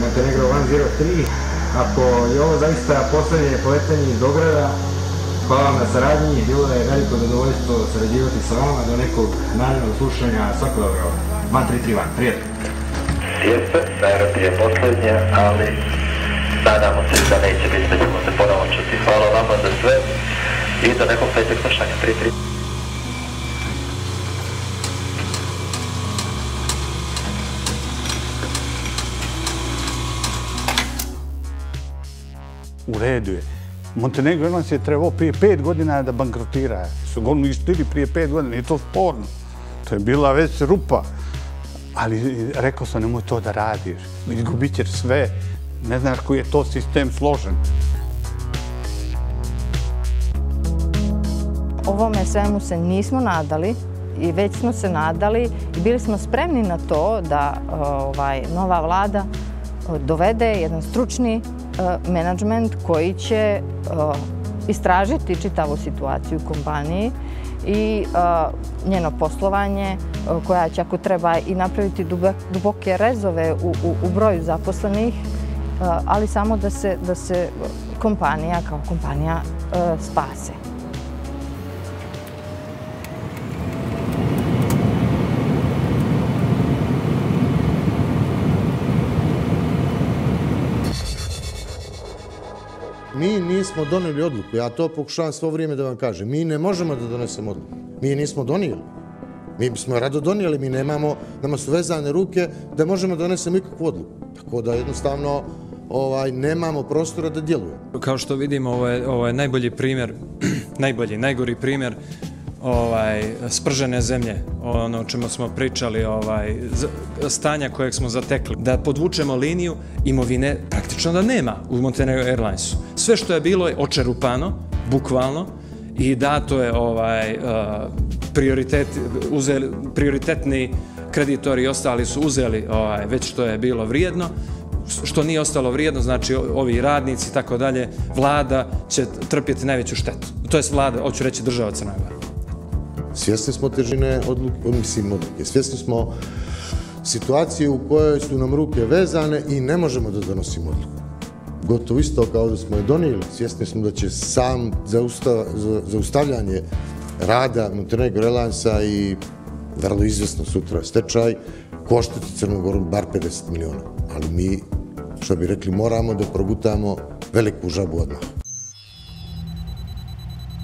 Montenegro 103. Ako je ovo zaista poslednje poletanje iz Beograda, hvala vam na saradnji, bilo da je veliko zadovoljstvo sarađivati sa vama, do nekog narednog slušanja, svako dobro. 1331, prijatno. Jeste, najrati je poslednje, ali nadamo se da neće biti, da ćemo se ponovo čuti. Hvala vama za sve i do nekog sledećeg slušanja. 3-3. U redu je. Montenegro Airlines je trebao prije 5 godina da bankrotira. Su ga uništili prije 5 godina, nije to sporno. To je bila već rupa. Ali rekao sam, nemoj to da radiš. Izgubit ćeš sve. Ne znaš koji je to sistem složen. Ovome svemu se nismo nadali i već smo se nadali i bili smo spremni na to da nova vlada dovede jedan stručni menadžment koji će istražiti čitavu situaciju u kompaniji i njeno poslovanje, koja će ako treba i napraviti duboke rezove u broju zaposlenih, ali samo da se kompanija kao kompanija spase. Mi nismo donijeli odluku, ja to pokušavam svo vrijeme da vam kažem. Mi ne možemo da donesemo odluku. Mi je nismo donijeli. Mi bismo rado donijeli, mi nemamo, nama su vezane ruke da možemo da donesemo ikakvu odluku. Tako da jednostavno nemamo prostora da djelujemo. Kao što vidimo, ovo je najbolji primjer, najgori primjer spržene zemlje, ono o čemu smo pričali, stanja kojeg smo zatekli. Da podvučemo liniju, imovine praktično da nema u Montenegro Airlinesu. Sve što je bilo je očerupano, bukvalno, i dato je prioritetni kreditori i ostali su uzeli već što je bilo vrijedno. Što nije ostalo vrijedno, znači ovi radnici i tako dalje, vlada će trpjeti najveću štetu. To je vlada, hoću reći država Crna Gora. Svjesni smo težine odluke, svjesni smo situacije u kojoj su nam ruke vezane i ne možemo da donosimo odluku. Gotovo isto kao da smo je donijeli, svjesni smo da će sam zaustavljanje rada Montenegro Airlinesa i vrlo izvjesno sutra stečaj koštati Crnu Goru bar 50 miliona. Ali mi, što bi rekli, moramo da progutamo veliku žabu odmah.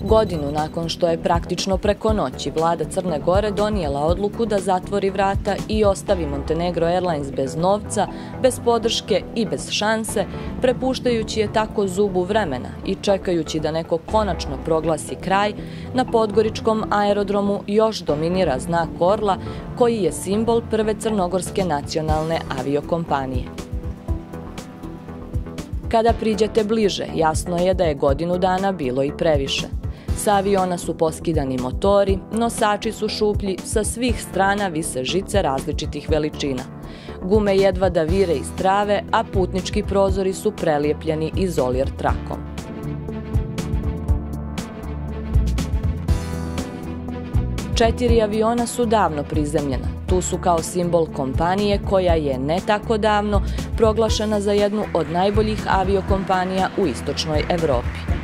Godinu nakon što je praktično preko noći vlada Crne Gore donijela odluku da zatvori vrata i ostavi Montenegro Airlines bez novca, bez podrške i bez šanse, prepuštajući je tako zubu vremena i čekajući da neko konačno proglasi kraj, na podgoričkom aerodromu još dominira znak orla koji je simbol prve crnogorske nacionalne aviokompanije. Kada priđete bliže, jasno je da je godinu dana bilo i previše. Sa aviona su poskidani motori, nosači su šuplji, sa svih strana vise žice različitih veličina. Gume jedva da vire iz trave, a putnički prozori su prelijepljeni izolir trakom. Četiri aviona su davno prizemljena. Tu su kao simbol kompanije koja je ne tako davno proglašena za jednu od najboljih aviokompanija u istočnoj Evropi.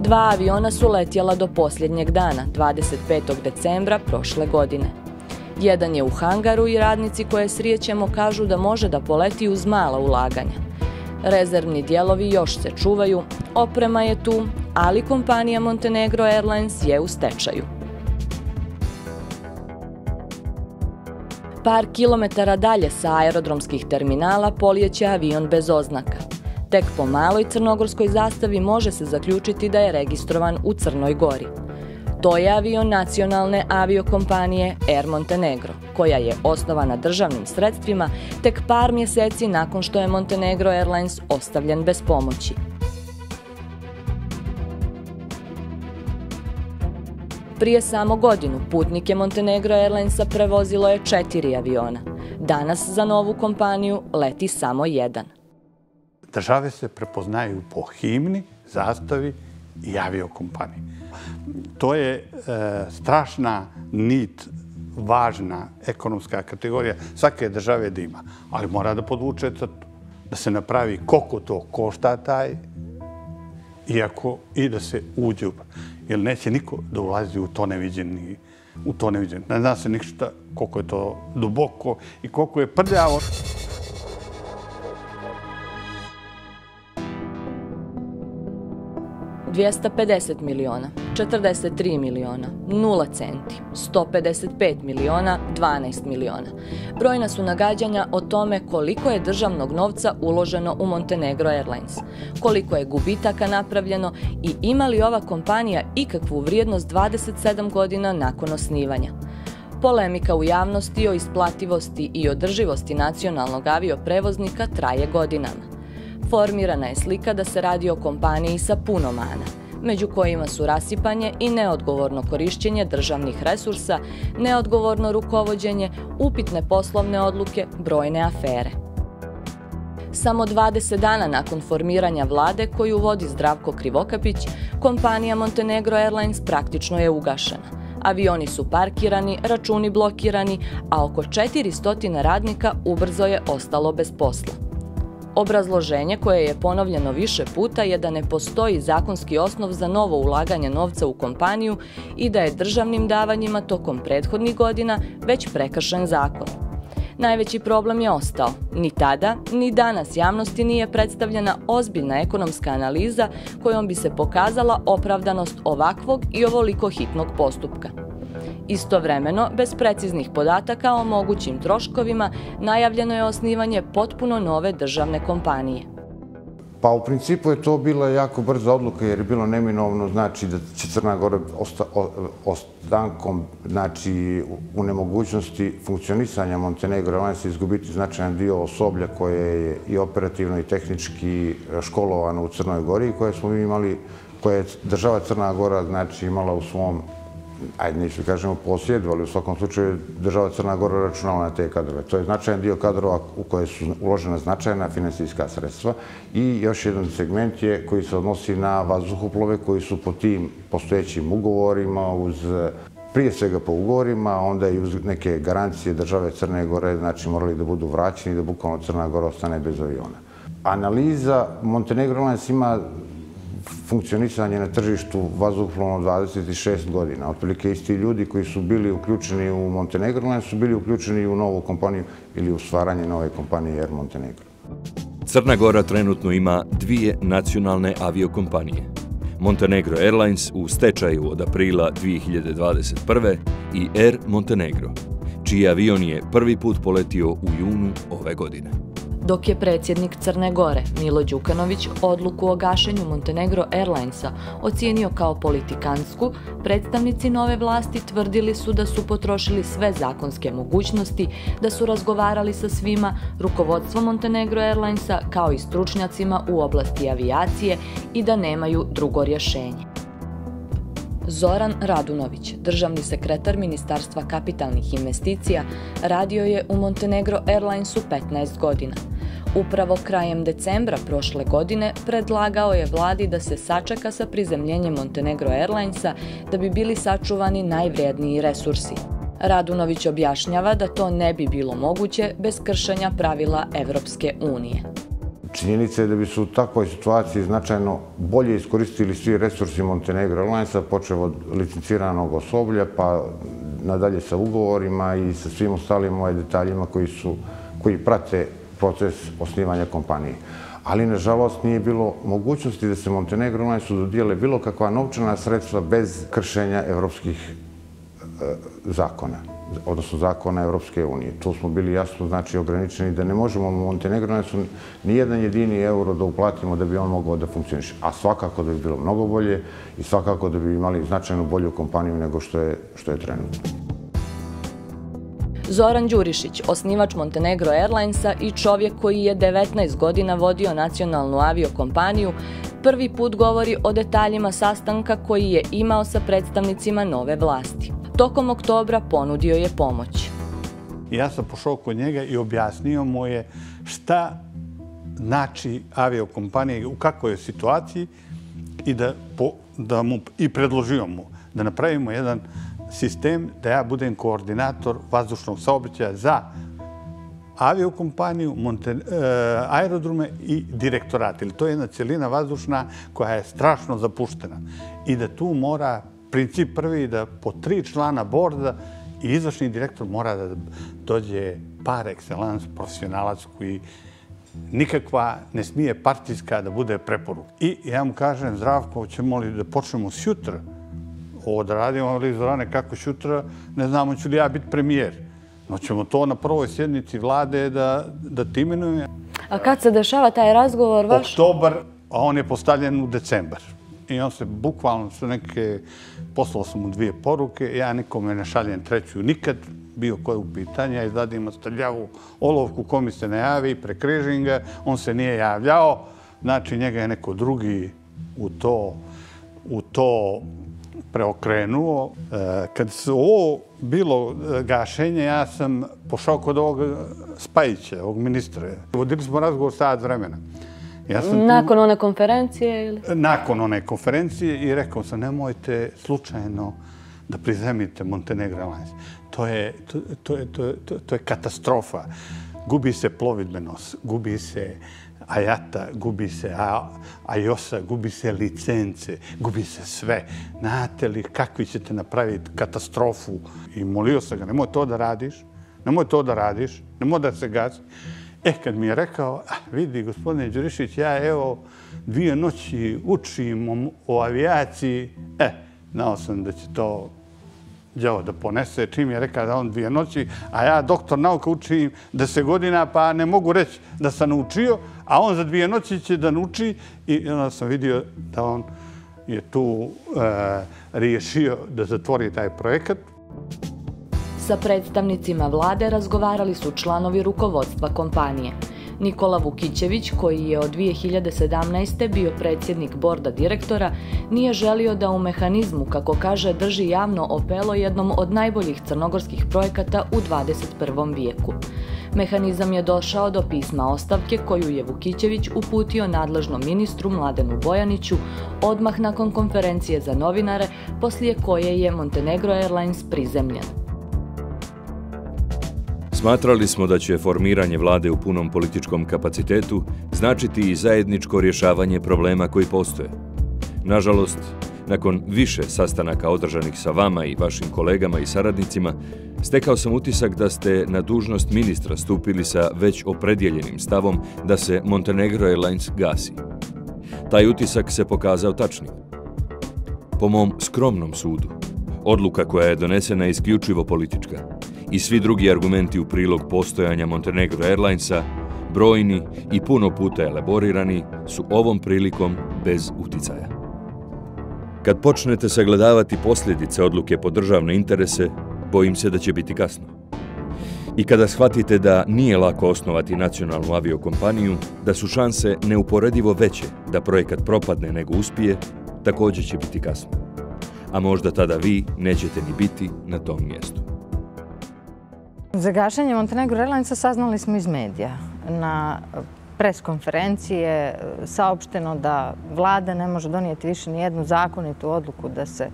Dva aviona su letjela do posljednjeg dana, 25. decembra prošle godine. Jedan je u hangaru i radnici koje srijećemo kažu da može da poleti uz mala ulaganja. Rezervni dijelovi još se čuvaju, oprema je tu, ali kompanija Montenegro Airlines je u stečaju. Par kilometara dalje sa aerodromskih terminala polijeće avion bez oznaka. Tek po maloj crnogorskoj zastavi može se zaključiti da je registrovan u Crnoj Gori. To je avion nacionalne aviokompanije Air Montenegro, koja je osnovana državnim sredstvima tek par mjeseci nakon što je Montenegro Airlines ostavljen bez pomoći. Prije samo godinu putnike Montenegro Airlinesa prevozilo je 4 aviona. Danas za novu kompaniju leti samo jedan. Države se prepoznaju po himni, zastavi i aviokompaniji. to je strašna nit, važna ekonomska kategorija svake države da ima. Ali mora da podvuče crtu, da se napravi koliko to košta taj, i da se uđe u... Jer neće niko da ulazi u to neviđeni. Ne zna se ništa koliko je to duboko i koliko je prljavo. $250 miliona, 43 miliona, 0 centi, 155 miliona, 12 miliona. Brojna su nagađanja o tome koliko je državnog novca uloženo u Montenegro Airlines, koliko je gubitaka napravljeno i ima li ova kompanija ikakvu vrijednost 27 godina nakon osnivanja. Polemika u javnosti o isplativosti i održivosti nacionalnog avioprevoznika traje godinama. Formirana je slika da se radi o kompaniji sa puno mana, među kojima su rasipanje i neodgovorno korišćenje državnih resursa, neodgovorno rukovođenje, upitne poslovne odluke, brojne afere. Samo 20 dana nakon formiranja vlade koju vodi Zdravko Krivokapić, kompanija Montenegro Airlines praktično je ugašena. Avioni su parkirani, računi blokirani, a oko 400 radnika ubrzo je ostalo bez posla. Obrazloženje koje je ponovljeno više puta je da ne postoji zakonski osnov za novo ulaganje novca u kompaniju i da je državnim davanjima tokom prethodnih godina već prekršen zakon. Najveći problem je ostao. Ni tada, ni danas javnosti nije predstavljena ozbiljna ekonomska analiza kojom bi se pokazala opravdanost ovakvog i ovoliko hitnog postupka. Istovremeno, bez preciznih podataka o mogućim troškovima, najavljeno je osnivanje potpuno nove državne kompanije. Pa u principu je to bila jako brza odluka jer je bilo neminovno, znači da će Crna Gora ostankom, znači u nemogućnosti funkcionisanja Montenegro Airlines izgubiti značajan dio osoblja koje je i operativno i tehnički školovano u Crnoj Gori, koje smo mi imali, koje je država Crna Gora znači imala u svom, ajde neću kažemo posjedu, ali u svakom slučaju država Crna Gora računala na te kadrove. To je značajan dio kadrova u koje su uložena značajna finansijska sredstva i još jedan segment je koji se odnosi na vazduhoplove koji su po tim postojećim ugovorima, prije svega po ugovorima, onda i uz neke garancije države Crne Gore, znači morali da budu vraćeni i da bukvalno Crna Gora ostane bez aviona. Analiza Montenegro Airlines ima funkcionisanje na tržištu vazduhoplovno 26 godina. Otprilike isti ljudi koji su bili uključeni u Montenegro Airlines su bili uključeni u novu kompaniju ili u stvaranje nove kompanije Air Montenegro. Crna Gora trenutno ima 2 nacionalne aviokompanije. Montenegro Airlines u stečaju od aprila 2021. i Air Montenegro, čiji avion je prvi put poletio u junu ove godine. Dok je predsjednik Crne Gore, Milo Đukanović, odluku o gašenju Montenegro Airlinesa ocijenio kao politikansku, predstavnici nove vlasti tvrdili su da su potrošili sve zakonske mogućnosti, da su razgovarali sa svima, rukovodstvom Montenegro Airlinesa kao i stručnjacima u oblasti avijacije i da nemaju drugo rješenje. Zoran Radunović, državni sekretar Ministarstva kapitalnih investicija, radio je u Montenegro Airlinesu 15 godina. Upravo krajem decembra prošle godine predlagao je vladi da se sačeka sa prizemljenjem Montenegro Airlinesa da bi bili sačuvani najvrijedniji resursi. Radunović objašnjava da to ne bi bilo moguće bez kršenja pravila Evropske unije. Činjenica je da bi se u takvoj situaciji značajno bolje iskoristili svi resursi Montenegro Airlinesa, počev od licenciranog osoblja, pa nadalje sa ugovorima i sa svim ostalim detaljima koji prate proces osnivanja kompanije. Ali, nažalost, nije bilo mogućnosti da se Montenegro Airlinesu dodijele bilo kakva novčana sredstva bez kršenja evropskih zakona, odnosno zakona Evropske unije. Tu smo bili jasno znači ograničeni da ne možemo Montenegro Airlinesu ni jedan jedini euro da uplatimo da bi on mogao da funkcioniše. A svakako da bi bilo mnogo bolje i svakako da bi imali značajno bolju kompaniju nego što je trenutno. Zoran Đurišić, osnivač Montenegro Airlinesa i čovjek koji je 19 godina vodio nacionalnu aviokompaniju, prvi put govori o detaljima sastanka koji je imao sa predstavnicima nove vlasti. Tokom oktobra ponudio je pomoć. Ja sam pošao kod njega i objasnio mu je šta znači aviokompanije, u kakvoj je situaciji i predložio mu da napravimo jedan sistem da ja budem koordinator vazdušnog saobraćaja za aviokompaniju, aerodrome i direktorat. To je jedna celina vazdušna koja je strašno zapuštena. I da tu mora princip prvi da po 3 člana borda i izvršni direktor mora da dođe par excellence profesionalac koji nikakva ne smije partijska da bude preporuk. I ja mu kažem, Zdravko, ćemo li da počnemo sutra ovo da radimo, ali Zorane, kako sutra, ne znamo ću li ja biti premijer. No ćemo to na prvoj sjednici vlade da ti imenujemo. A kad se dešava taj razgovor vaš? Oktobar, a on je postavljen u decembar. I on se bukvalno su neke, poslao sam mu 2 poruke, ja nikome ne šaljem 3. nikad, bio koje u pitanje, ja izdadim ostavljavu olovku ko mi se ne javi, prekrižim ga, on se nije javljao, znači njega je neko drugi u to preokrenuo. Kad se ovo bilo gašenje, ja sam pošao kod ovog Spajića, ovog ministra. Vodili smo razgovor sat vremena. Nakon one konferencije ili? Nakon one konferencije i rekao sam nemojte slučajno da prizemite Montenegro Airlines. To je katastrofa. Gubi se plovidbenost, gubi se Ajata, gubi se Ajosa, gubi se licence, gubi se sve. Znate li kakvi ćete napraviti katastrofu? I molio sam ga, nemoj to da radiš, nemoj da se gasi. Kad mi je rekao, vidi, gospodine Đurišić, ja evo 2 noći učim o avijaciji, znao sam da će to đavo da ponese. Čim je rekao da on 2 noći, a ja doktor nauka učim 10 godina, pa ne mogu reći da sam naučio, a on za 2 noći će da nauči i onda sam vidio da on je tu riješio da zatvori taj projekat. Sa predstavnicima vlade razgovarali su članovi rukovodstva kompanije. Nikola Vukićević, koji je od 2017. bio predsjednik borda direktora, nije želio da u mehanizmu, kako kaže, drži javno opelo jednom od najboljih crnogorskih projekata u 21. vijeku. Mehanizam je došao do pisma ostavke koju je Vukićević uputio nadležnom ministru Mladenu Bojaniću odmah nakon konferencije za novinare, poslije koje je Montenegro Airlines prizemljen. Smatrali smo da će formiranje vlade u punom političkom kapacitetu značiti i zajedničko rješavanje problema koji postoje. Nažalost, nakon više sastanaka održanih sa vama i vašim kolegama i saradnicima, stekao sam utisak da ste na dužnost ministra stupili sa već opredjeljenim stavom da se Montenegro Airlines gasi. Taj utisak se pokazao tačnim. Po mom skromnom sudu, odluka koja je donesena je isključivo politička i svi drugi argumenti u prilog postojanja Montenegro Airlinesa, brojni i puno puta elaborirani, su ovom prilikom bez uticaja. Kad počnete sagledavati posljedice odluke po državne interese, bojim se da će biti kasno. I kada shvatite da nije lako osnovati nacionalnu aviokompaniju, da su šanse neuporedivo veće da projekat propadne nego uspije, također će biti kasno. A možda tada vi nećete ni biti na tom mjestu. Za gašenje Montenegro Airlinesa saznali smo iz medija. Na preskonferenciji je saopšteno da vlada ne može donijeti više ni jednu zakonitu odluku da se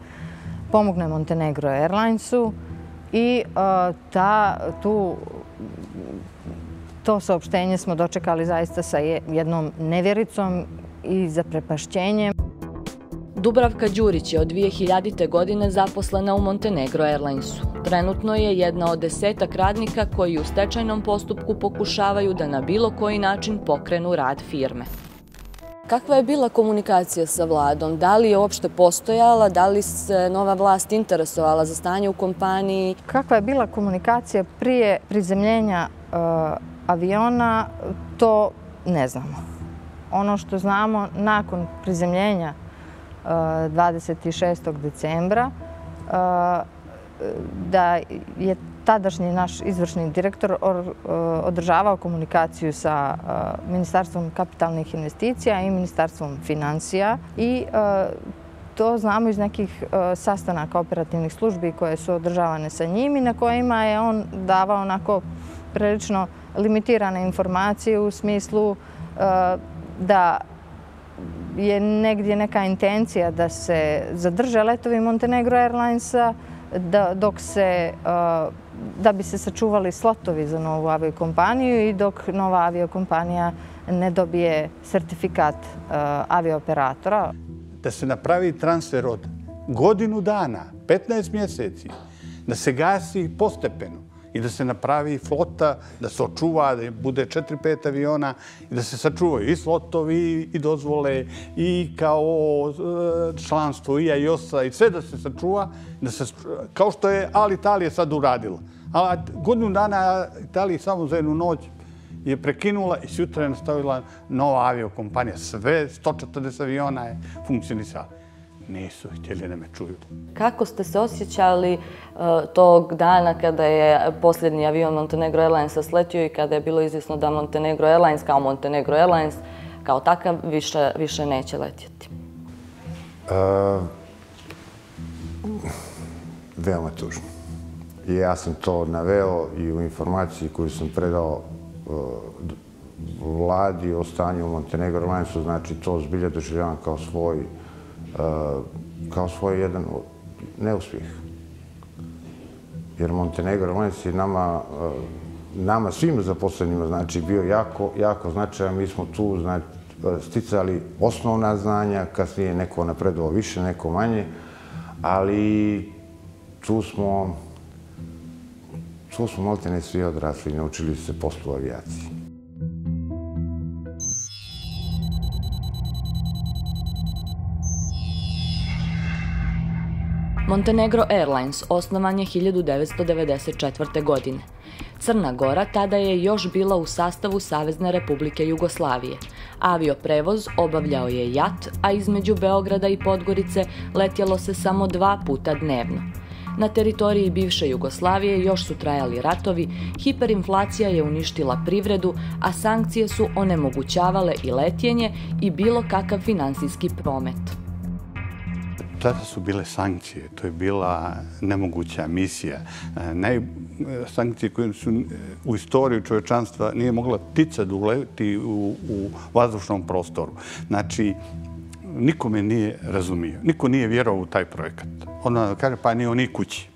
pomogne Montenegro Airlinesu i to saopštenje smo dočekali zaista sa jednom nevjericom i zaprepašćenjem. Dubravka Đurić je od 2000. godine zaposlena u Montenegro Airlinesu. Trenutno je jedna od 10-ak radnika koji u stečajnom postupku pokušavaju da na bilo koji način pokrenu rad firme. Kakva je bila komunikacija sa vladom? Da li je uopšte postojala? Da li se nova vlast interesovala za stanje u kompaniji? Kakva je bila komunikacija prije prizemljenja aviona, to ne znamo. Ono što znamo nakon prizemljenja 26. decembra, da je tadašnji naš izvršni direktor održavao komunikaciju sa Ministarstvom kapitalnih investicija i Ministarstvom financija i to znamo iz nekih sastanaka operativnih službi koje su održavane sa njim i na kojima je on davao onako prilično limitirane informacije u smislu da je negdje neka intencija da se zadrže letovi Montenegro Airlinesa, da bi se sačuvali slotovi za novu aviokompaniju i dok nova aviokompanija ne dobije sertifikat aviooperatora. Da se napravi transfer od godinu dana, 15 mjeseci, da se gasi postepeno i da se napravi flota, da se očuva, da bude 4-5 aviona i da se sačuvaju i slotovi i dozvole i kao članstvo i AIOS-a i sve da se sačuva, kao što je Alitalia sad uradila. A godinu dana Italija samo za jednu noć je prekinula i sutra je nastavila nova aviokompanija. Sve 140 aviona je funkcionisala. Nisu htjeli da me čuju. Kako ste se osjećali tog dana kada je posljednji avion Montenegro Airlinesa sletio i kada je bilo izvjesno da Montenegro Airlines kao Montenegro Airlines kao takav više neće letjeti? Veoma tužno. I ja sam to naveo i u informaciji koju sam predao vladi o stanju u Montenegro Airlinesu, znači to zbilja doživljavam kao svoj jedan neuspjeh. Jer Montenegro Airlines je nama svim zaposlenima znači bio jako značajan. Mi smo tu sticali osnovna znanja, kasnije neko napredovao više, neko manje, ali tu smo maltene svi odrasli i naučili se poslu avijaciji. Montenegro Airlines osnovan je 1994. godine. Crna Gora tada je još bila u sastavu Savezne Republike Jugoslavije. Avioprevoz obavljao je JAT, a između Beograda i Podgorice letjelo se samo 2 puta dnevno. Na teritoriji bivše Jugoslavije još su trajali ratovi, hiperinflacija je uništila privredu, a sankcije su onemogućavale i letjenje i bilo kakav financijski promet. Tada su bile sankcije, to je bila nemoguća misija. Sankcije koje su u istoriji čovječanstva nije mogla ptica da uleti u vazdušnom prostoru. Znači, niko me nije razumio, niko nije vjerovao u taj projekat. Ona kaže, pa nije oni kući.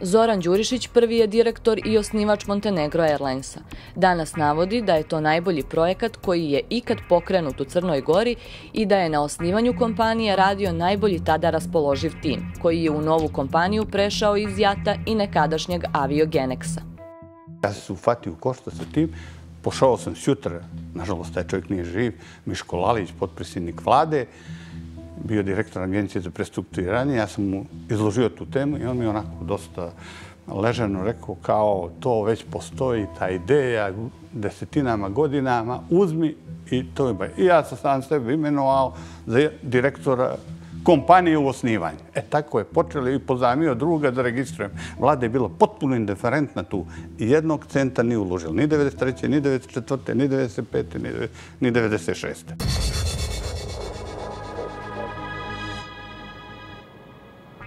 Zoran Đurišić prvi je direktor i osnivač Montenegro Airlinesa. Danas navodi da je to najbolji projekat koji je ikad pokrenut u Crnoj Gori i da je na osnivanju kompanije radio najbolji tada raspoloživ tim, koji je u novu kompaniju prešao iz JAT-a i nekadašnjeg Aviogenexa. Ja sam se ufatio u koštac sa tim, pošao sam sutra, nažalost taj čovjek nije živ, Miško Lalić, potpredsjednik vlade, bio direktor agencije za prestrukturiranje, ja sam mu izložio tu temu i on mi onako dosta ležano rekao kao to već postoji, ta ideja desetinama godinama, uzmi i to je baj. I ja sam sam sebe imenovao za direktora kompanije u osnivanju. Tako je počelo i pozajmio druga da registrujem. Vlada je bila potpuno indiferentna tu i jednog centa nije uložila. Ni 93. ni 94. ni 95. ni 96.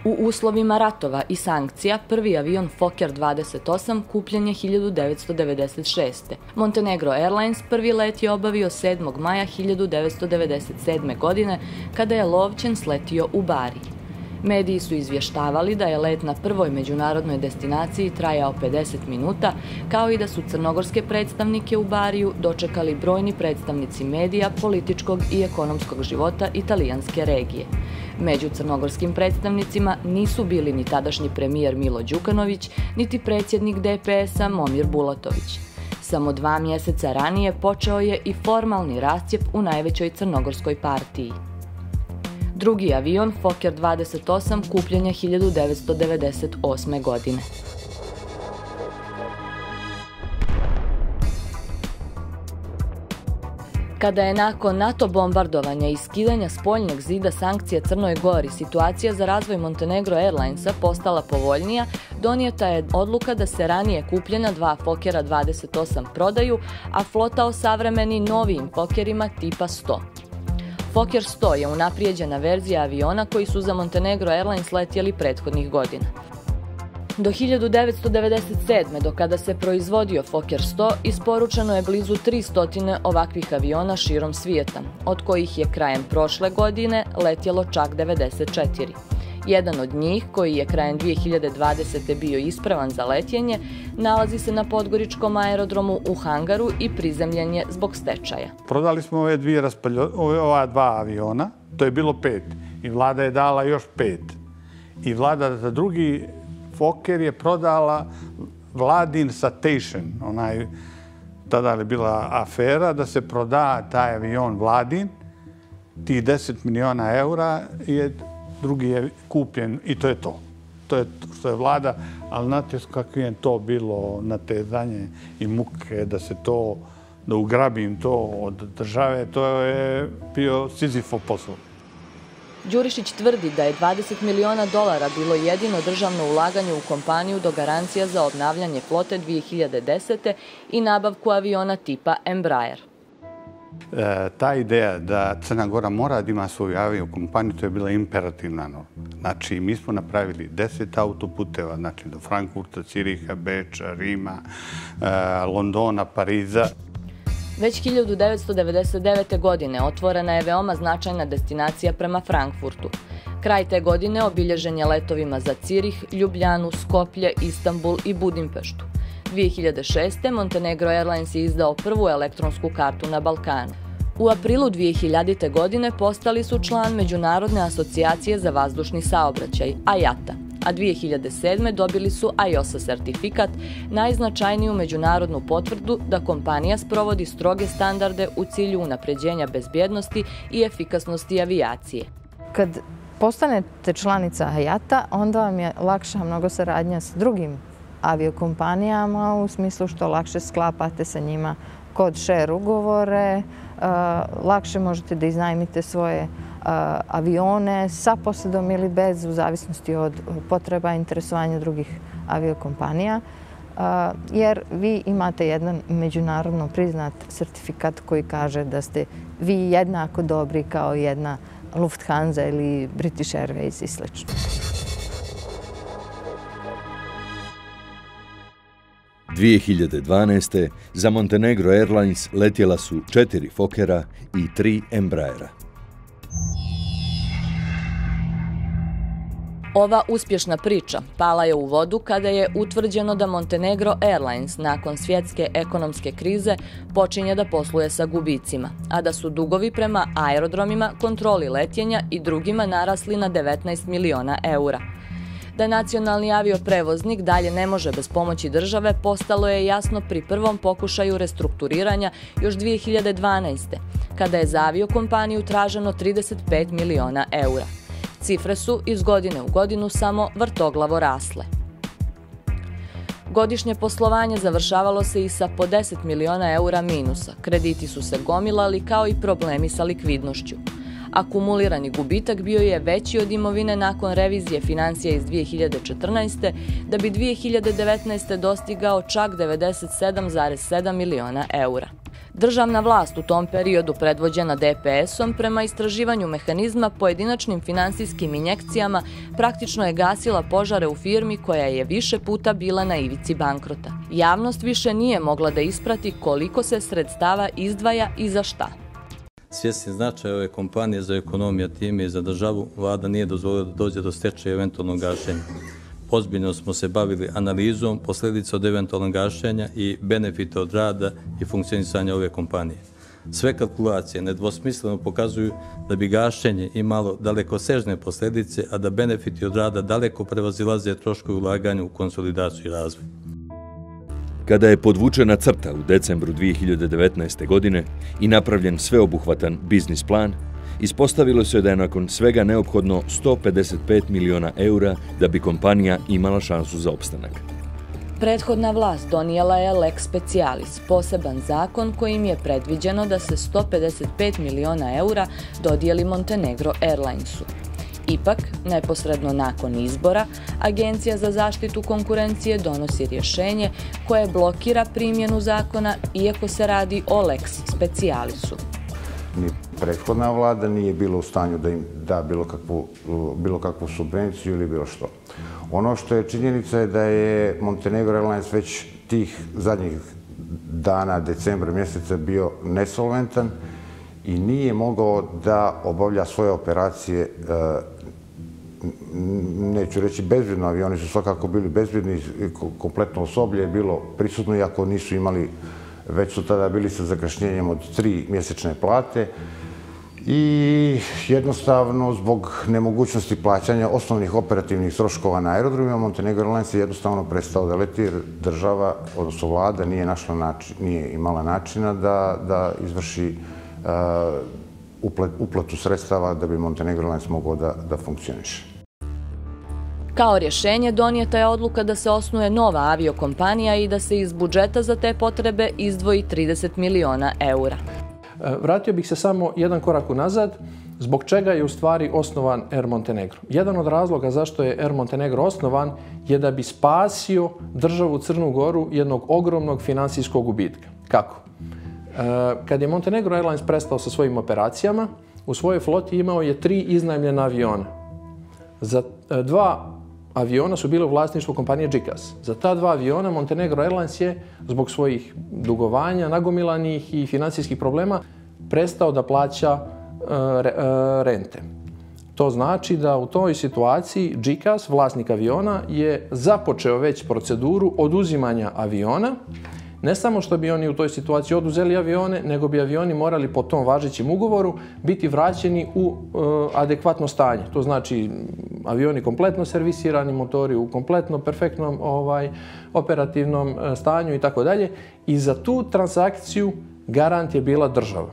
U uslovima ratova i sankcija prvi avion Fokker 28 kupljen je 1996. Montenegro Airlines prvi let je obavio 7. maja 1997. godine kada je Lovćen sletio u Bari. Mediji su izvještavali da je let na prvoj međunarodnoj destinaciji trajao 50 minuta, kao i da su crnogorske predstavnike u Bariju dočekali brojni predstavnici medija, političkog i ekonomskog života italijanske regije. Među crnogorskim predstavnicima nisu bili ni tadašnji premijer Milo Đukanović, niti predsjednik DPS-a Momir Bulatović. Samo 2 mjeseca ranije počeo je i formalni rascjep u najvećoj crnogorskoj partiji. Drugi avion, Fokker 28, kupljen je 1998. godine. Kada je nakon NATO bombardovanja i skidanja spoljnog zida sankcija Crnoj Gori situacija za razvoj Montenegro Airlinesa postala povoljnija, donijeta je odluka da se ranije kupljena 2 Fokkera 28 prodaju, a flota osavremeni novijim Fokkerima tipa 100. Fokker 100 je unaprijeđena verzija aviona koji su za Montenegro Airlines letjeli prethodnih godina. Do 1997. do kada se proizvodio Fokker 100, isporučeno je blizu 300 ovakvih aviona širom svijeta, od kojih je krajem prošle godine letjelo čak 94. Jedan od njih, koji je krajem 2020. bio ispravan za letjenje, nalazi se na Podgoričkom aerodromu u hangaru i prizemljen je zbog stečaja. Prodali smo ova dva aviona, to je bilo 5, i vlada je dala još 5. I vlada za drugi Fokker je prodala vladin Citation, tada je bila afera da se proda taj avion vladin, ti 10 miliona eura, drugi je kupljen i to je to. To je što je vlada, ali znate kakvi je to bilo natezanje i muke da ugrabim to od države, to je bio Sizifov posao. Đurišić tvrdi da je $20 miliona bilo jedino državno ulaganje u kompaniju do garancija za obnavljanje flote 2010. i nabavku aviona tipa Embraer. Ta ideja da Crna Gora mora da ima svoju aviokompaniju, to je bila imperativna. Znači, mi smo napravili 10 autoputeva, znači do Frankfurta, Ciriha, Beča, Rima, Londona, Pariza. Već 1999. godine otvorena je veoma značajna destinacija prema Frankfurtu. Kraj te godine obilježen je letovima za Cirih, Ljubljanu, Skoplje, Istanbul i Budimpeštu. 2006. Montenegro Airlines je izdao prvu elektronsku kartu na Balkanu. U aprilu 2000. godine postali su član Međunarodne asocijacije za vazdušni saobraćaj, IATA, a 2007. dobili su IOSA sertifikat, najznačajniju međunarodnu potvrdu da kompanija sprovodi stroge standarde u cilju unapređenja bezbjednosti i efikasnosti avijacije. Kad postanete članica IATA, onda vam je lakša mnogo saradnja s drugim aviokompanijama u smislu što lakše sklapate sa njima kod share ugovore, lakše možete da iznajmite svoje avione sa posadom ili bez, u zavisnosti od potreba i interesovanja drugih aviokompanija, jer vi imate jedan međunarodno priznat sertifikat koji kaže da ste vi jednako dobri kao jedna Lufthansa ili British Airways i sl. 2012. za Montenegro Airlines letjela su 4 Fokkera i 3 Embraera. Ova uspješna priča pala je u vodu kada je utvrđeno da Montenegro Airlines nakon svjetske ekonomske krize počinje da posluje sa gubicima, a da su dugovi prema aerodromima, kontroli letjenja i drugima narasli na 19 miliona eura. Da nacionalni avioprevoznik dalje ne može bez pomoći države postalo je jasno pri prvom pokušaju restrukturiranja još 2012. kada je za aviokompaniju traženo 35 miliona eura. Cifre su iz godine u godinu samo vrtoglavo rasle. Godišnje poslovanje završavalo se i sa po 10 miliona eura minusa. Krediti su se gomilali kao i problemi sa likvidnošću. Akumulirani gubitak bio je veći od imovine nakon revizije financija iz 2014. da bi 2019. dostigao čak 97,7 miliona eura. Državna vlast u tom periodu, predvođena DPS-om, prema istraživanju mehanizma pojedinačnim finansijskim injekcijama praktično je gasila požare u firmi koja je više puta bila na ivici bankrota. Javnost više nije mogla da isprati koliko se sredstava izdvaja i za šta. Svjesni značaj ove kompanije za ekonomiju, time i za državu, vlada nije dozvolila da dođe do stečaja i eventualnog gašenja. Ozbiljno smo se bavili analizom posljedica od eventualnog gašenja i benefita od rada i funkcionisanja ove kompanije. Sve kalkulacije nedvosmisleno pokazuju da bi gašenje imalo dalekosežne posljedice, a da benefiti od rada daleko prevazilaze troškovi ulaganja u konsolidaciju i razvoj. Kada je podvučena crta u decembru 2019. godine i napravljen sveobuhvatan biznis plan, ispostavilo se da je nakon svega neophodno 155 miliona eura da bi kompanija imala šansu za opstanak. Prethodna vlast donijela je Lex Specialis, poseban zakon kojim je predviđeno da se 155 miliona eura dodijeli Montenegro Airlinesu. Ipak, neposredno nakon izbora, Agencija za zaštitu konkurencije donosi rješenje koje blokira primjenu zakona, iako se radi o Lex Specialisu. Ni prethodna vlada nije bila u stanju da bilo kakvu subvenciju ili bilo što. Ono što je činjenica je da je Montenegro Airlines već tih zadnjih dana, decembra mjeseca, bio nesolventan i nije mogao da obavlja svoje operacije, neću reći bezbjedno, avioni su svakako bili bezbjedni, kompletno osoblje je bilo prisutno, iako nisu imali, već su tada bili sa zakašnjenjem od 3 mjesečne plate i jednostavno zbog nemogućnosti plaćanja osnovnih operativnih troškova na aerodromima, Montenegro Airlines je jednostavno prestao da leti jer država, odnosno vlada, nije imala načina da izvrši uplatu sredstava da bi Montenegro Airlines mogao da funkcioniše. Kao rješenje donijeta je odluka da se osnuje nova aviokompanija i da se iz budžeta za te potrebe izdvoji 30 miliona eura. Vratio bih se samo jedan korak unazad, zbog čega je u stvari osnovan Air Montenegro. Jedan od razloga zašto je Air Montenegro osnovan je da bi spasio državu Crnu Goru jednog ogromnog finansijskog gubitka. Kako? Kad je Montenegro Airlines prestao sa svojim operacijama, u svojoj floti imao je 3 iznajmljena aviona. Za 2 aviona su bile u vlasništvu kompanije GICAS. Za ta 2 aviona Montenegro Airlines je, zbog svojih dugovanja, nagomilanih i financijskih problema, prestao da plaća rente. To znači da u toj situaciji GICAS, vlasnik aviona, je započeo već proceduru oduzimanja aviona. Ne samo što bi oni u toj situaciji oduzeli avione, nego bi avioni morali po tom važećem ugovoru biti vraćeni u adekvatno stanje. To znači avioni kompletno servisirani, motori u kompletno perfektnom operativnom stanju i tako dalje. I za tu transakciju garant je bila država.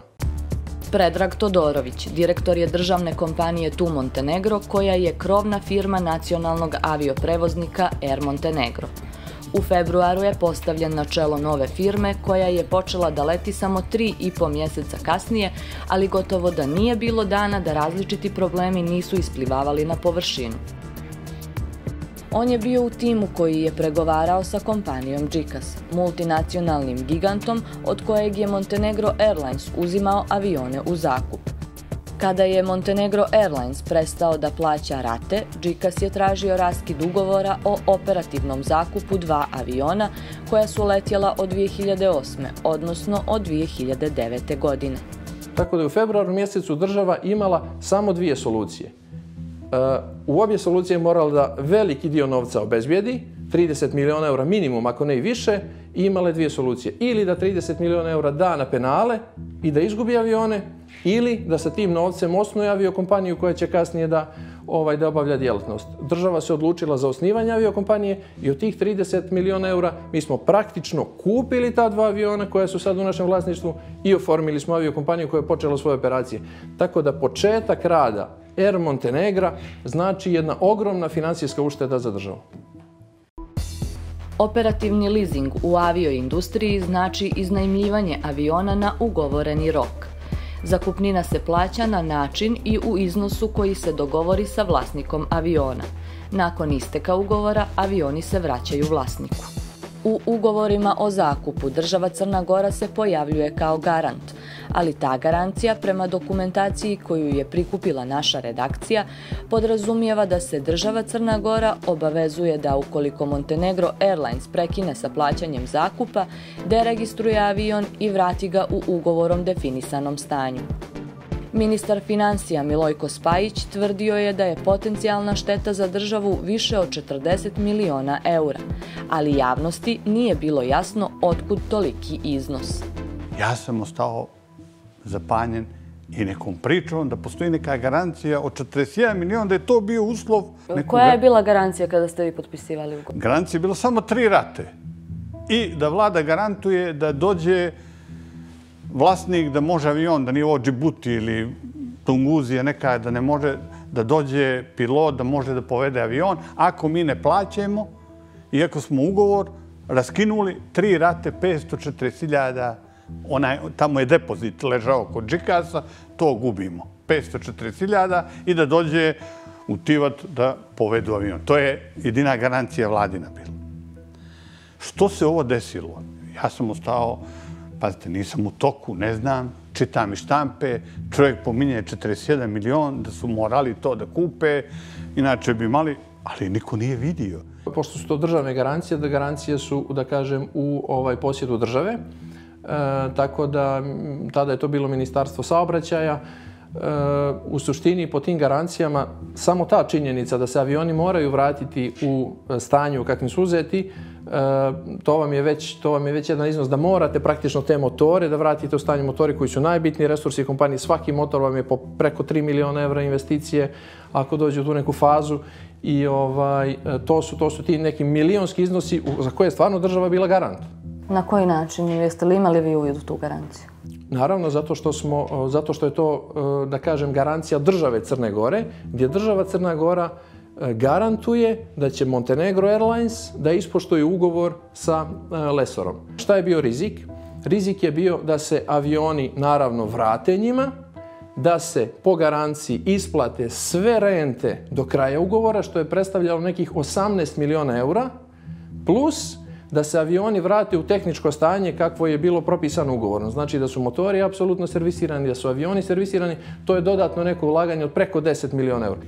Predrag Todorović, direktor je državne kompanije TU Montenegro, koja je krovna firma nacionalnog avioprevoznika Air Montenegro. U februaru je postavljen na čelo nove firme koja je počela da leti samo 3,5 mjeseca kasnije, ali gotovo da nije bilo dana da različiti problemi nisu isplivavali na površinu. On je bio u timu koji je pregovarao sa kompanijom GICAS, multinacionalnim gigantom od kojeg je Montenegro Airlines uzimao avione u zakup. Kada je Montenegro Airlines prestao da plaća rate, GICAS je tražio raskid ugovora o operativnom zakupu 2 aviona koja su letjela od 2008. odnosno od 2009. godine. Tako da je u februaru mjesecu država imala samo 2 solucije. U obje solucije je morala da veliki dio novca obezbijedi, 30 miliona eura minimum, ako ne i više, i imale 2 solucije. Ili da 30 miliona eura da na penale i da izgubi avione, ili da sa tim novcem osnuje aviokompaniju koja će kasnije da obavlja djelatnost. Država se odlučila za osnivanje aviokompanije i od tih 30 miliona eura mi smo praktično kupili ta 2 aviona koja su sad u našem vlasništvu i oformili smo aviokompaniju koja je počela svoje operacije. Tako da početak rada Air Montenegra znači jedna ogromna financijska ušteda za državu. Operativni leasing u avioindustriji znači iznajmljivanje aviona na ugovoreni rok. Zakupnina se plaća na način i u iznosu koji se dogovori sa vlasnikom aviona. Nakon isteka ugovora, avioni se vraćaju vlasniku. U ugovorima o zakupu država Crna Gora se pojavljuje kao garant, ali ta garancija, prema dokumentaciji koju je prikupila naša redakcija, podrazumijeva da se država Crna Gora obavezuje da ukoliko Montenegro Airlines prekine sa plaćanjem zakupa, deregistruje avion i vrati ga u ugovorom definisanom stanju. Ministar financija Milojko Spajić tvrdio je da je potencijalna šteta za državu više od 40 miliona eura, ali javnosti nije bilo jasno otkud toliki iznos. Ja sam ostao zapanjen i nekom pričom da postoji neka garancija od 41 miliona, da je to bio uslov. Koja je bila garancija kada ste vi potpisivali ugovor? Garancija je bila samo 3 rate. I da vlada garantuje da dođe vlasnik, da može avion, da nije ovo Džibuti ili Tunguzija neka, da ne može da dođe pilot, da može da povede avion. Ako mi ne plaćemo, iako smo ugovor raskinuli, 3 rate 540.000, tamo je depozit ležao kod GICAS-a, to gubimo. 540.000 i da dođe u Tivat da povedu avion. To je jedina garancija vladina bila. Što se ovo desilo? Ja sam ostao, pazite, nisam u toku, ne znam, čitam iz štampe, čovjek pominje 41 milion, da su morali to da kupe, inače bi imali, ali niko nije vidio. Pošto su to državne garancije, da garancije su, da kažem, u posjedu države, tako da tada je to bilo Ministarstvo saobraćaja. U suštini po tim garancijama samo ta činjenica da se avioni moraju vratiti u stanju u kakvim su uzeti, to vam je već jedan iznos da morate praktično te motore da vratite u stanje, motori koji su najbitniji resursi kompanije. Svaki motor vam je po preko 3 miliona evra investicije ako dođe u tu neku fazu i to su ti neki milionski iznosi za koje je stvarno država bila garant. Na koji način? Jeste li imali vi uvid u tu garanciju? Naravno, zato što je to, da kažem, garancija države Crne Gore, gdje država Crna Gora garantuje da će Montenegro Airlines da ispoštuje ugovor sa lesorom. Šta je bio rizik? Rizik je bio da se avioni naravno vrate njima, da se po garanciji isplate sve rente do kraja ugovora, što je predstavljalo nekih 18 miliona eura, plus da se avioni vrate u tehničko stanje kakvo je bilo propisano ugovorno. Znači da su motori apsolutno servisirani, da su avioni servisirani, to je dodatno neko ulaganje od preko 10 miliona eura.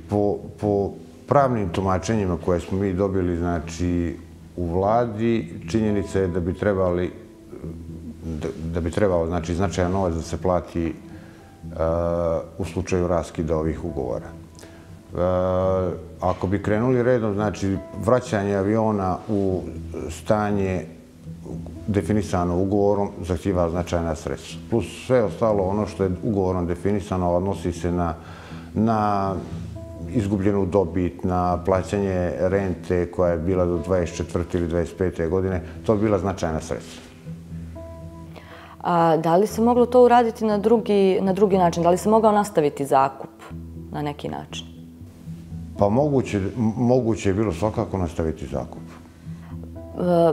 Po pravnim tumačenjima koje smo mi dobili, znači, u vladi, činjenica je da bi trebao, znači, značajan novac da se plati u slučaju raskida ovih ugovora. Ako bi krenuli redom, znači, vraćanje aviona u stanje definisano ugovorom zahtijeva značajna sredstva. Plus sve ostalo ono što je ugovorom definisano odnosi se na izgubljenu dobit, na plaćanje rente koja je bila do 24. ili 25. godine, to bi bila značajna sredstva. A da li se moglo to uraditi na drugi način? Da li se mogao nastaviti zakup na neki način? Pa moguće je bilo svakako nastaviti zakup.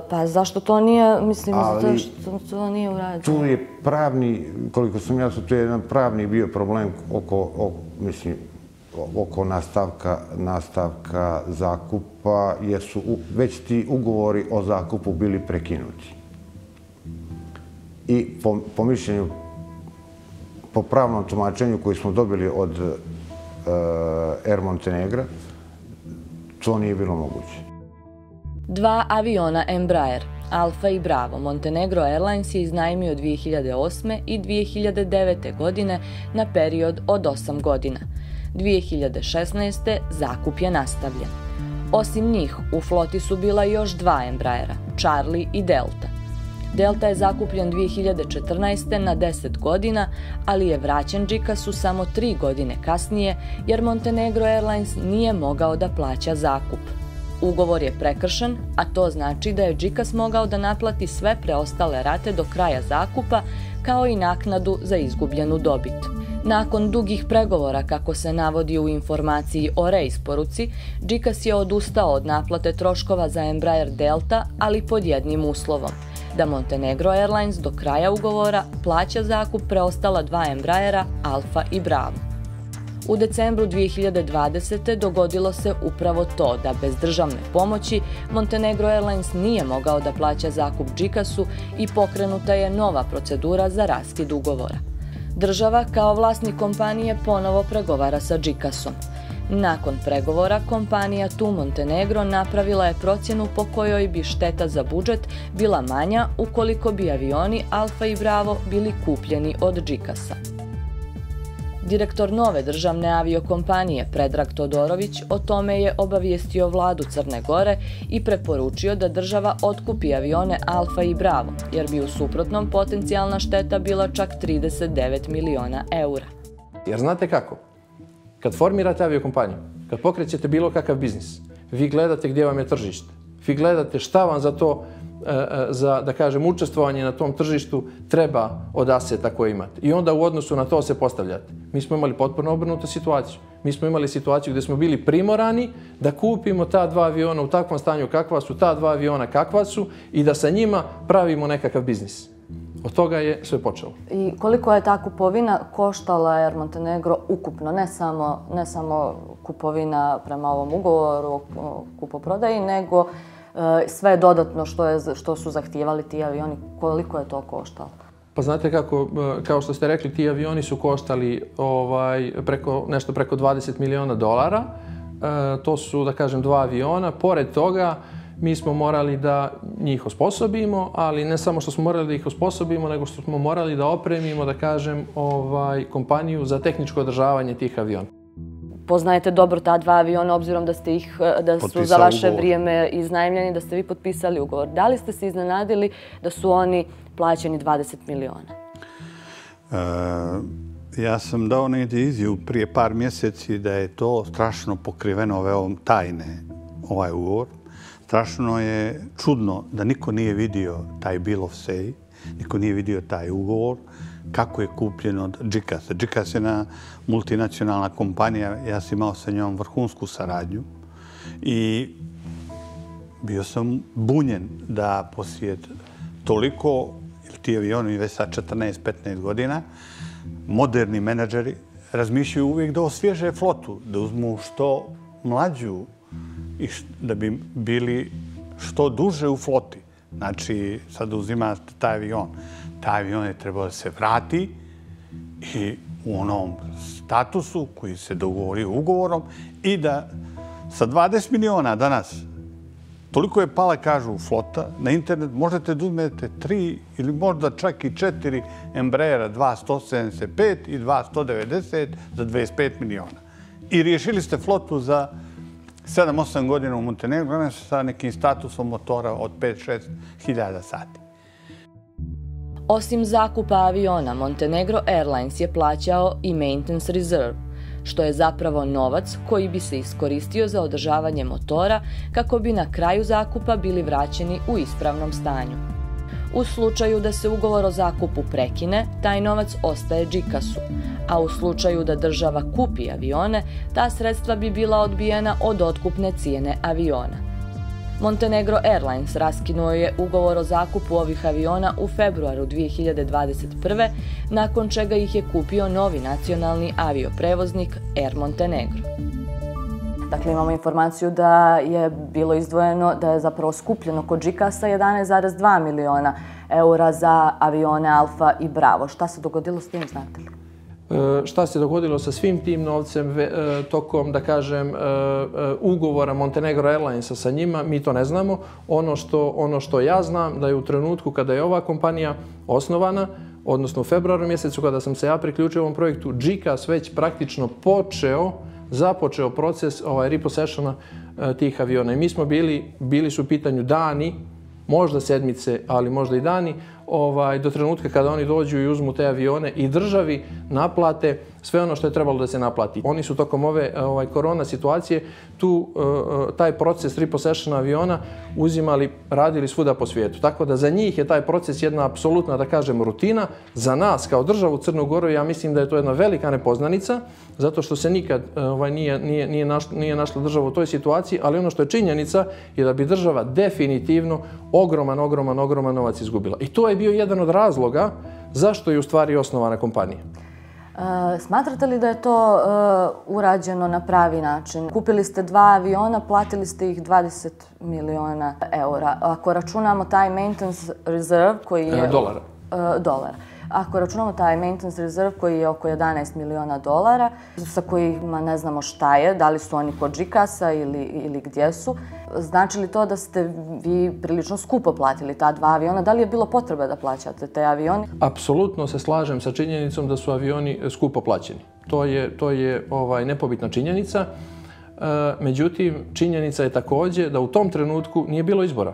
Pa zašto to nije, mislim, zašto to nije urađeno? Tu je pravni, koliko sam jasno, tu je jedan pravni bio problem oko nastavka zakupa, jer su već ti ugovori o zakupu bili prekinuti. I po mišljenju, po pravnom tumačenju koji smo dobili od Air Montenegra, to nije bilo moguće. 2 aviona Embraer, Alfa i Bravo, Montenegro Airlines je iznajmio 2008. i 2009. godine na period od 8 godina. 2016. zakup je nastavljen. Osim njih, u floti su bila još 2 Embraera, Charlie i Delta. Delta je zakupljen 2014. na 10 godina, ali je vraćen GICAS-u samo 3 godine kasnije, jer Montenegro Airlines nije mogao da plaća zakup. Ugovor je prekršen, a to znači da je GICAS mogao da naplati sve preostale rate do kraja zakupa, kao i naknadu za izgubljenu dobit. Nakon dugih pregovora, kako se navodi u informaciji o reisporuci, GICAS je odustao od naplate troškova za Embraer Delta, ali pod jednim uslovom – da Montenegro Airlines do kraja ugovora plaća zakup preostala 2 Embraera, Alfa i Bravo. U decembru 2020. dogodilo se upravo to da bez državne pomoći Montenegro Airlines nije mogao da plaća zakup GICAS-u i pokrenuta je nova procedura za raskid ugovora. Država kao vlasnik kompanije ponovo pregovara sa GICAS-om. Nakon pregovora, kompanija TU Montenegro napravila je procjenu po kojoj bi šteta za budžet bila manja ukoliko bi avioni Alfa i Bravo bili kupljeni od GICAS-a. Direktor nove državne aviokompanije Predrag Todorović o tome je obavijestio vladu Crne Gore i preporučio da država otkupi avione Alfa i Bravo, jer bi u suprotnom potencijalna šteta bila čak 39 miliona eura. Jer znate kako? Kad formirate aviokompaniju, kad pokrećete bilo kakav biznis, vi gledate gdje vam je tržište. Vi gledate šta vam za to, za, da kažem, učestvovanje na tom tržištu treba od aseta koje imate. I onda u odnosu na to se postavljate. Mi smo imali potpuno obrnutu situaciju. Mi smo imali situaciju gdje smo bili primorani da kupimo ta 2 aviona u takvom stanju kakva su, ta 2 aviona kakva su i da sa njima pravimo nekakav biznis. Od toga je sve počelo. I koliko je ta kupovina koštala Air Montenegro ukupno? Ne samo kupovina prema ovom ugovoru o kupoprodaji, nego sve dodatno što su zahtijevali ti avioni. Koliko je to koštalo? Pa znate kako, kao što ste rekli, ti avioni su koštali nešto preko $20 miliona. To su, da kažem, 2 aviona. Pored toga, mi smo morali da njih osposobimo, ali ne samo što smo morali da ih osposobimo, nego što smo morali da opremimo, da kažem, kompaniju za tehničko održavanje tih aviona. Poznajete dobro ta 2 aviona, obzirom da su za vaše vrijeme iznajmljeni, da ste vi potpisali ugovor. Da li ste se iznenadili da su oni plaćeni $20 miliona? Ja sam dao negdje izjavu prije par mjeseci da je to strašno pokriveno veom tajne, ovaj ugovor. Strašno je čudno da niko nije vidio taj bill of sale, niko nije vidio taj ugovor, kako je kupljen od GICAS-a. GICAS je jedna multinacionalna kompanija, ja sam imao sa njom vrhunsku saradnju i bio sam bunjen da poslije toliko, jer ti avioni već sad 14-15 godina, moderni menadžeri razmišljaju uvijek da osvježe flotu, da uzmu što mlađu i da bi bili što duže u floti. Znači, sad uzimate taj avion. Taj avion je trebao da se vrati i u onom statusu koji se dogovorio ugovorom i da sa 20 miliona danas, toliko je pala, kažu, flota, na internet možete da uzmete 3 ili možda čak i 4 Embraera 275 i 290 za 25 miliona. I riješili ste flotu za 7-8 godina u Montenegru sa nekim statusom motora od 5-6 hiljada sati. Osim zakupa aviona, Montenegro Airlines je plaćao i maintenance reserve, što je zapravo novac koji bi se iskoristio za održavanje motora kako bi na kraju zakupa bili vraćeni u ispravnom stanju. U slučaju da se ugovor o zakupu prekine, taj novac ostaje GICAS-u, a u slučaju da država kupi avione, ta sredstva bi bila odbijena od otkupne cijene aviona. Montenegro Airlines raskinuo je ugovor o zakupu ovih aviona u februaru 2021. nakon čega ih je kupio novi nacionalni avioprevoznik Air Montenegro. Dakle, imamo informaciju da je bilo izdvojeno, da je zapravo skupljeno kod GICAS-a 11,2 miliona eura za avione Alfa i Bravo. Šta se dogodilo s tim, znate li? Šta se dogodilo sa svim tim novcem tokom, da kažem, ugovora Montenegro Airlinesa sa njima, mi to ne znamo. Ono što ja znam, da je u trenutku kada je ova kompanija osnovana, odnosno u februaru mjesecu kada sam se ja priključio ovom projektu, GICAS već praktično započeo proces repossessiona tih aviona. I mi smo bili su u pitanju dani, možda sedmice, ali možda i dani, do trenutka kada oni dođu i uzmu te avione i državi naplate sve ono što je trebalo da se naplati. Oni su tokom ove korona situacije taj proces repossessiona aviona uzimali, radili svuda po svijetu. Tako da za njih je taj proces jedna apsolutna, da kažem, rutina. Za nas kao državu Crnu Goru ja mislim da je to jedna velika nepoznanica, zato što se nikad nije našla država u toj situaciji, ali ono što je činjenica je da bi država definitivno ogroman novac izgubila. I to je bio jedan od razloga zašto je u stvari osnovana kompanija. Smatrate li da je to urađeno na pravi način? Kupili ste 2 aviona, platili ste ih 20 miliona eura. Ako računamo taj maintenance reserve koji je... Dolara. Ako računamo taj maintenance reserve koji je oko 11 miliona dolara, sa kojima ne znamo šta je, da li su oni kod GICAS-a ili gdje su, znači li to da ste vi prilično skupo platili ta 2 aviona? Da li je bilo potrebe da plaćate te avioni? Apsolutno se slažem sa činjenicom da su avioni skupo plaćeni. To je nepobitna činjenica. Međutim, činjenica je također da u tom trenutku nije bilo izbora.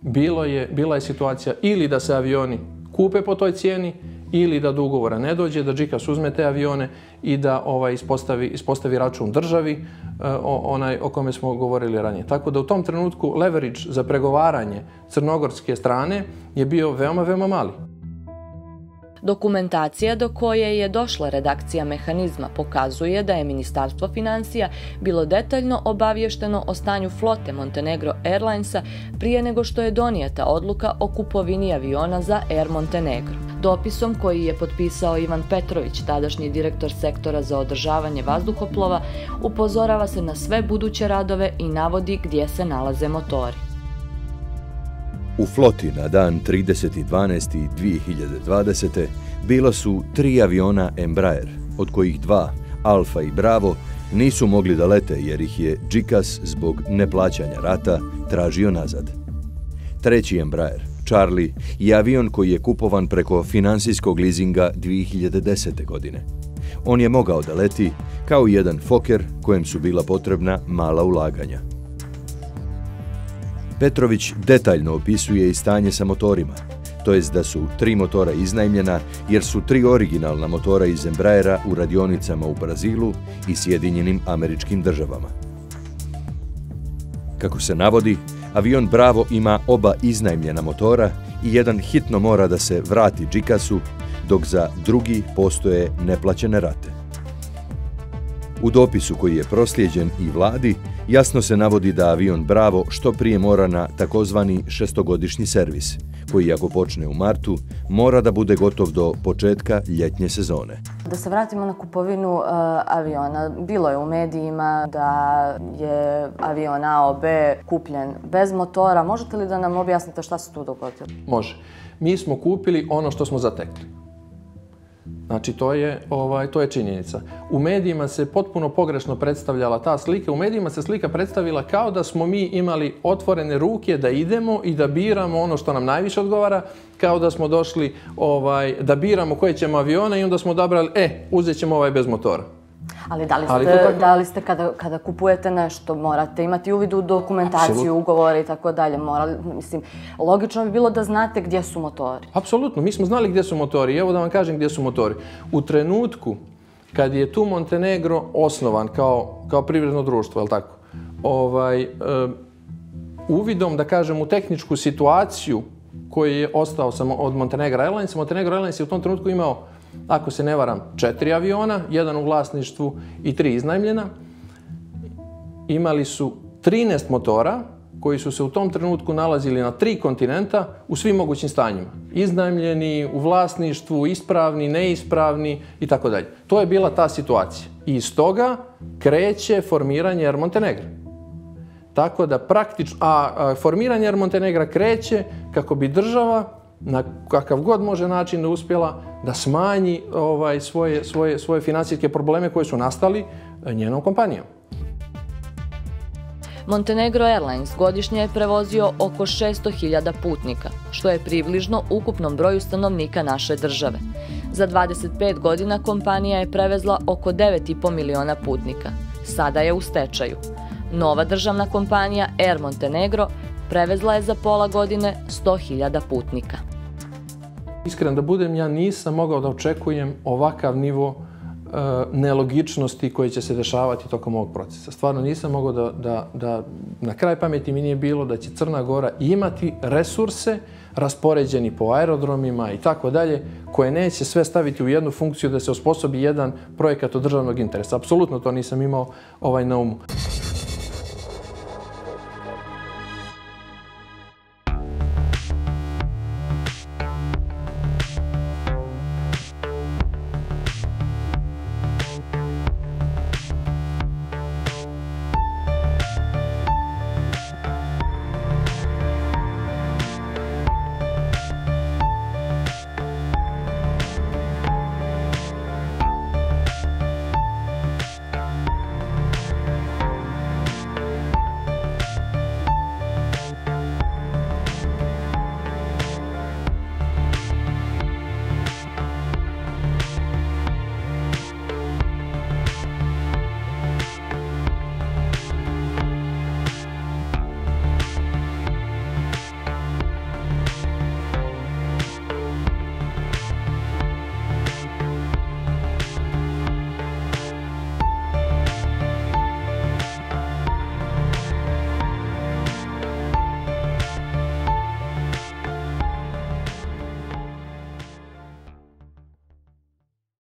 Bila je situacija ili da se avioni kupe po toj cijeni ili da do ugovora ne dođe, da GICAS uzme te avione i da ispostavi račun državi, onaj o kome smo govorili ranije. Tako da u tom trenutku leverage za pregovaranje crnogorske strane je bio veoma mali. Dokumentacija do koje je došla redakcija Mehanizma pokazuje da je Ministarstvo financija bilo detaljno obavješteno o stanju flote Montenegro Airlinesa prije nego što je donijeta odluka o kupovini aviona za Air Montenegro. Dopisom koji je potpisao Ivan Petrović, tadašnji direktor sektora za održavanje vazduhoplova, upozorava se na sve buduće radove i navodi gdje se nalaze motori. U floti na dan 30.12.2020. bilo su 3 aviona Embraer, od kojih 2, Alfa i Bravo, nisu mogli da lete jer ih je GICAS zbog neplaćanja rata tražio nazad. 3. Embraer, Charlie, je avion koji je kupovan preko finansijskog lizinga 2010. godine. On je mogao da leti kao jedan Fokker kojem su bila potrebna mala ulaganja. Petrović detaljno opisuje i stanje sa motorima, to jest da su 3 motora iznajmljena jer su 3 originalna motora iz Embraera u radionicama u Brazilu i Sjedinjenim Američkim Državama. Kako se navodi, avion Bravo ima oba iznajmljena motora i jedan hitno mora da se vrati GICAS-u, dok za drugi postoje neplaćene rate. U dopisu koji je proslijeđen i vladi, jasno se navodi da avion Bravo što prije mora na takozvani 6-godišnji servis, koji ako počne u martu, mora da bude gotov do početka ljetnje sezone. Da se vratimo na kupovinu aviona. Bilo je u medijima da je avion AOB kupljen bez motora. Možete li da nam objasnite šta se tu dogodilo? Može. Mi smo kupili ono što smo zatekli. Znači, to je činjenica. U medijima se potpuno pogrešno predstavljala ta slika. U medijima se slika predstavila kao da smo mi imali otvorene ruke da idemo i da biramo ono što nam najviše odgovara, kao da smo došli da biramo koje ćemo avione i onda smo odabrali, uzet ćemo ovaj bez motora. Ali da li ste kada kupujete nešto, morate imati uvid u dokumentaciju, ugovore i tako dalje. Mislim, logično bi bilo da znate gdje su motori. Apsolutno, mi smo znali gdje su motori. Evo da vam kažem gdje su motori. U trenutku kad je tu Montenegro osnovan kao privredno društvo, je li tako? Uvidom, da kažem, u tehničku situaciju koji je ostao od Montenegro Airlines. Montenegro Airlines je u tom trenutku imao, ako se ne varam, 4 aviona, 1 u vlasništvu i 3 iznajmljena. Imali su 13 motora koji su se u tom trenutku nalazili na 3 kontinenta u svim mogućim stanjima. Iznajmljeni, u vlasništvu, ispravni, neispravni i tako dalje. To je bila ta situacija. I iz toga kreće formiranje Air Montenegro. Tako da praktično, formiranje Air Montenegra kreće kako bi država na kakav god može način da uspjela da smanji svoje finansijske probleme koje su nastali njenom kompanijom. Montenegro Airlines godišnje je prevozio oko 600.000 putnika, što je približno ukupnom broju stanovnika naše države. Za 25 godina kompanija je prevezla oko 9,5 miliona putnika. Sada je u stečaju. Nova državna kompanija Air Montenegro prevezla je za pola godine 100.000 putnika. Iskren da budem, ja nisam mogao da očekujem ovakav nivo nelogičnosti koje će se dešavati tokom ovog procesa. Stvarno nisam mogao da na kraj pameti mi nije bilo da će Crna Gora imati resurse raspoređeni po aerodromima i tako dalje, koje neće sve staviti u jednu funkciju da se osposobi jedan projekat od državnog interesa. Apsolutno to nisam imao na umu.